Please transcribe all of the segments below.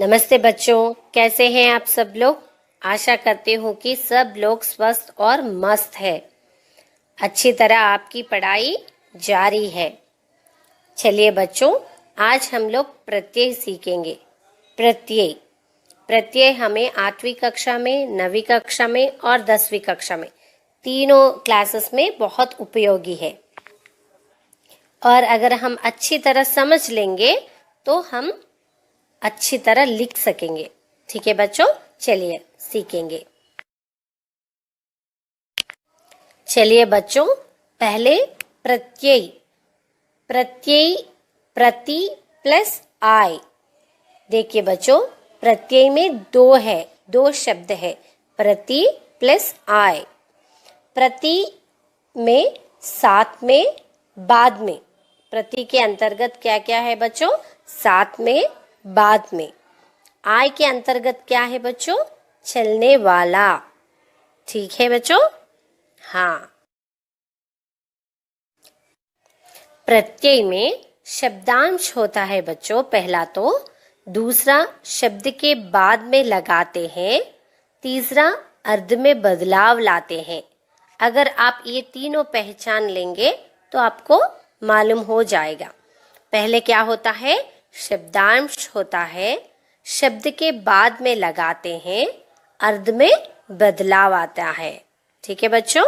नमस्ते बच्चों, कैसे हैं आप सब लोग। आशा करती हूँ कि सब लोग स्वस्थ और मस्त है। अच्छी तरह आपकी पढ़ाई जारी है। चलिए बच्चों, आज हम लोग प्रत्यय सीखेंगे। प्रत्यय प्रत्यय हमें 8वीं कक्षा में, 9वीं कक्षा में और 10वीं कक्षा में तीनों क्लासेस में बहुत उपयोगी है। और अगर हम अच्छी तरह समझ लेंगे तो हम अच्छी तरह लिख सकेंगे। ठीक है बच्चों, चलिए सीखेंगे। चलिए बच्चों, पहले प्रत्यय। प्रत्यय प्रति प्लस आय। देखिए बच्चों, प्रत्यय में दो शब्द है, प्रति प्लस आय। प्रति में साथ में, बाद में। प्रति के अंतर्गत क्या क्या है बच्चों? साथ में, बाद में। आय के अंतर्गत क्या है बच्चों? चलने वाला। ठीक है बच्चों? हाँ। प्रत्यय में शब्दांश होता है बच्चों पहला तो, दूसरा शब्द के बाद में लगाते हैं, तीसरा अर्थ में बदलाव लाते हैं। अगर आप ये तीनों पहचान लेंगे तो आपको मालूम हो जाएगा। पहले क्या होता है? शब्दांश होता है, शब्द के बाद में लगाते हैं, अर्थ में बदलाव आता है। ठीक है बच्चों?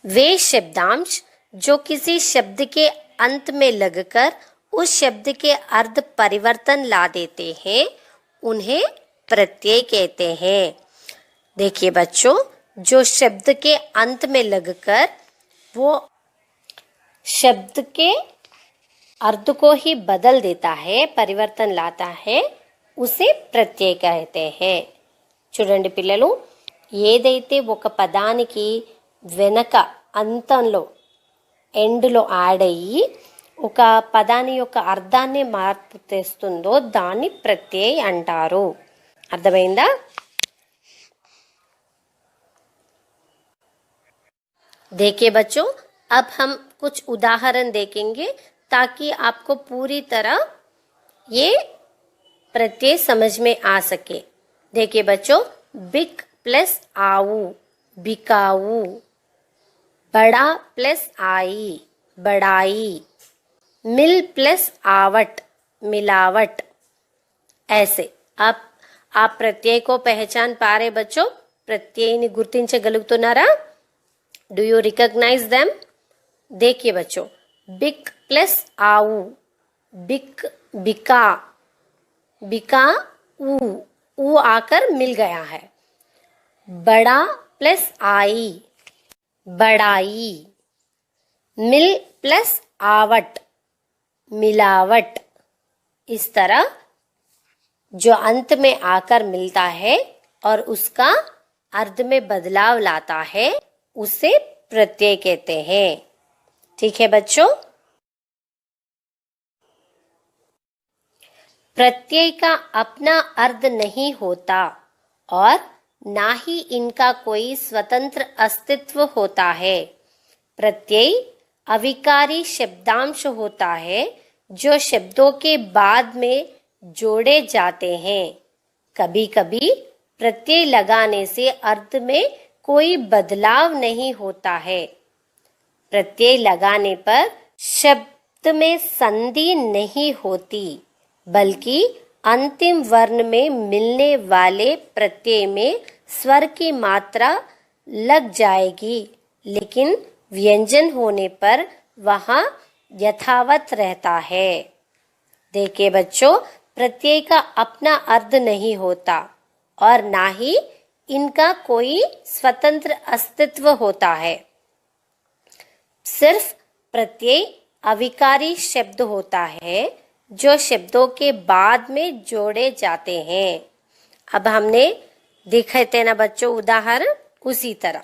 वे शब्दांश जो किसी शब्द के अंत में लगकर उस शब्द के अर्थ परिवर्तन ला देते हैं, उन्हें प्रत्यय कहते हैं। देखिए बच्चों, जो शब्द के अंत में लगकर वो शब्द के अर्थ को ही बदल देता है, परिवर्तन लाता है, उसे प्रत्यय कहते हैं। చూడండి పిల్లలు, ఏదైతే ఒక పదానికి వెనక అంతంలో ఎండ్లో యాడ్ అయ్యి ఒక పదాని యొక్క అర్థాన్ని మార్పు తెస్తుందో దాన్ని ప్రత్యయ అంటారు। అర్థమైందా? देखिए बच्चों, अब हम कुछ उदाहरण देखेंगे ताकि आपको पूरी तरह ये प्रत्यय समझ में आ सके। देखिए बच्चों, बिक प्लस आऊ, बिकाऊ। बड़ा प्लस आई, बड़ाई। मिल प्लस आवट, मिलावट। ऐसे आप प्रत्यय को पहचान पा रहे बच्चों? प्रत्ययని గుర్తించగలుగుతున్నారా? Do you recognise them? देखिए बच्चों, बिक प्लस आऊ, बिक बिका, बिका ऊ आकर मिल गया है। बड़ा प्लस आई, बड़ाई। मिल प्लस आवट, मिलावट। इस तरह जो अंत में आकर मिलता है और उसका अर्थ में बदलाव लाता है, उसे प्रत्यय कहते हैं। ठीक है बच्चों? प्रत्यय का अपना अर्थ नहीं होता और ना ही इनका कोई स्वतंत्र अस्तित्व होता है। प्रत्यय अविकारी शब्दांश होता है जो शब्दों के बाद में जोड़े जाते हैं। कभी कभी प्रत्यय लगाने से अर्थ में कोई बदलाव नहीं होता है। प्रत्यय लगाने पर शब्द में संधि नहीं होती, बल्कि अंतिम वर्ण में मिलने वाले प्रत्यय में स्वर की मात्रा लग जाएगी, लेकिन व्यंजन होने पर वहाँ यथावत रहता है। देखिए बच्चों, प्रत्यय का अपना अर्थ नहीं होता और ना ही इनका कोई स्वतंत्र अस्तित्व होता है। सिर्फ प्रत्यय अविकारी शब्द होता है जो शब्दों के बाद में जोड़े जाते हैं। अब हमने देखे थे ना बच्चों उदाहरण, उसी तरह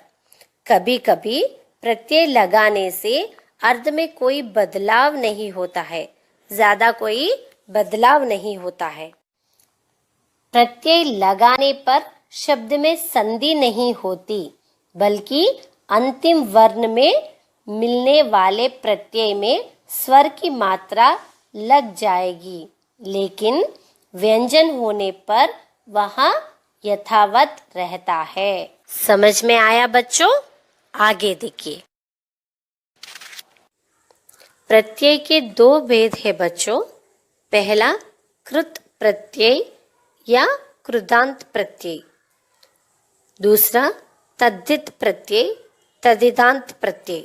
कभी कभी प्रत्यय लगाने से अर्थ में कोई बदलाव नहीं होता है, ज्यादा कोई बदलाव नहीं होता है। प्रत्यय लगाने पर शब्द में संधि नहीं होती, बल्कि अंतिम वर्ण में मिलने वाले प्रत्यय में स्वर की मात्रा लग जाएगी, लेकिन व्यंजन होने पर वह यथावत रहता है। समझ में आया बच्चों? आगे देखिए। प्रत्यय के दो भेद है बच्चों। पहला कृत प्रत्यय या कृदांत प्रत्यय, दूसरा तद्धित प्रत्यय तद्धितांत प्रत्यय।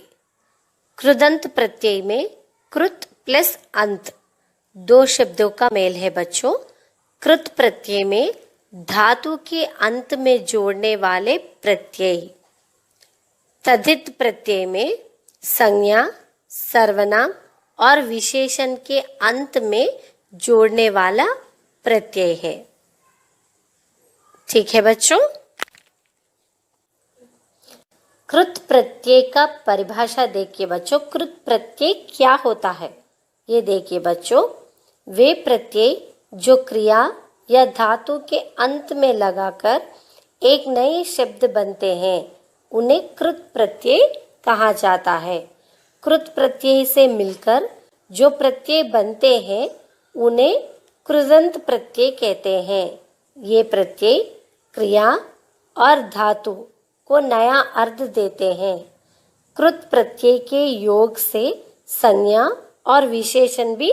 कृदंत प्रत्यय में कृत प्लस अंत दो शब्दों का मेल है बच्चों। कृत प्रत्यय में धातु के अंत में जोड़ने वाले प्रत्यय। तद्धित प्रत्यय में संज्ञा, सर्वनाम और विशेषण के अंत में जोड़ने वाला प्रत्यय है। ठीक है बच्चों? कृत प्रत्यय का परिभाषा देखिए बच्चों। कृत प्रत्यय क्या होता है ये देखिए बच्चों। वे प्रत्यय जो क्रिया या धातु के अंत में लगाकर एक नए शब्द बनते हैं उन्हें कृत प्रत्यय कहा जाता है। कृत प्रत्यय से मिलकर जो प्रत्यय बनते हैं उन्हें कृदंत प्रत्यय कहते हैं। ये प्रत्यय क्रिया और धातु को नया अर्थ देते हैं। कृत प्रत्यय के योग से संज्ञा और विशेषण भी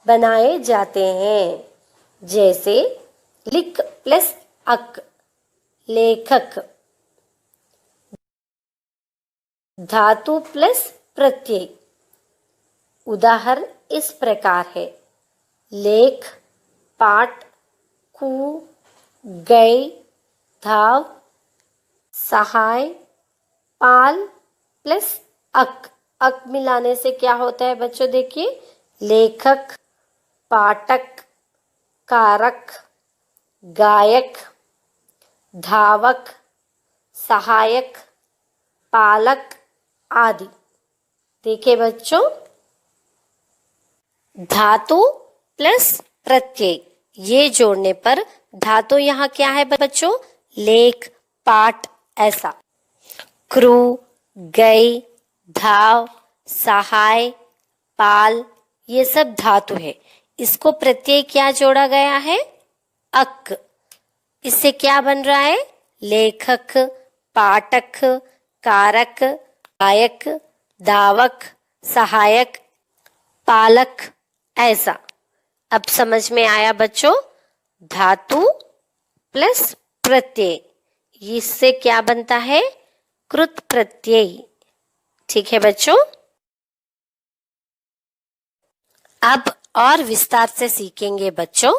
बनाए जाते हैं। जैसे लिक प्लस अक, लेखक। धातु प्लस प्रत्यय। उदाहरण इस प्रकार है। लेख, पाठ, कु, गए, धाव, सहाय, पाल प्लस अक। अक मिलाने से क्या होता है बच्चों देखिए। लेखक, पाठक, कारक, गायक, धावक, सहायक, पालक आदि। देखिए बच्चों, धातु प्लस प्रत्यय ये जोड़ने पर धातु यहाँ क्या है बच्चों। लेख, पाठ ऐसा। क्रू, गई, धाव, सहाय, पाल ये सब धातु है। इसको प्रत्यय क्या जोड़ा गया है। अक। इससे क्या बन रहा है। लेखक, पाठक, कारक, गायक, धावक, सहायक, पालक ऐसा। अब समझ में आया बच्चों। धातु प्लस प्रत्यय इससे क्या बनता है। कृत प्रत्यय। ठीक है बच्चों? अब और विस्तार से सीखेंगे बच्चों।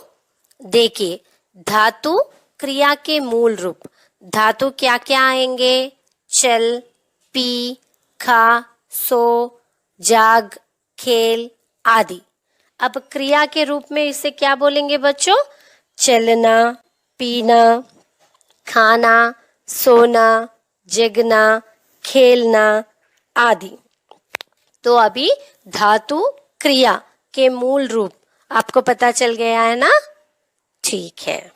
देखिए, धातु क्रिया के मूल रूप। धातु क्या क्या आएंगे। चल, पी, खा, सो, जाग, खेल आदि। अब क्रिया के रूप में इसे क्या बोलेंगे बच्चों। चलना, पीना, खाना, सोना, जगना, खेलना आदि। तो अभी धातु क्रिया के मूल रूप आपको पता चल गया है ना। ठीक है।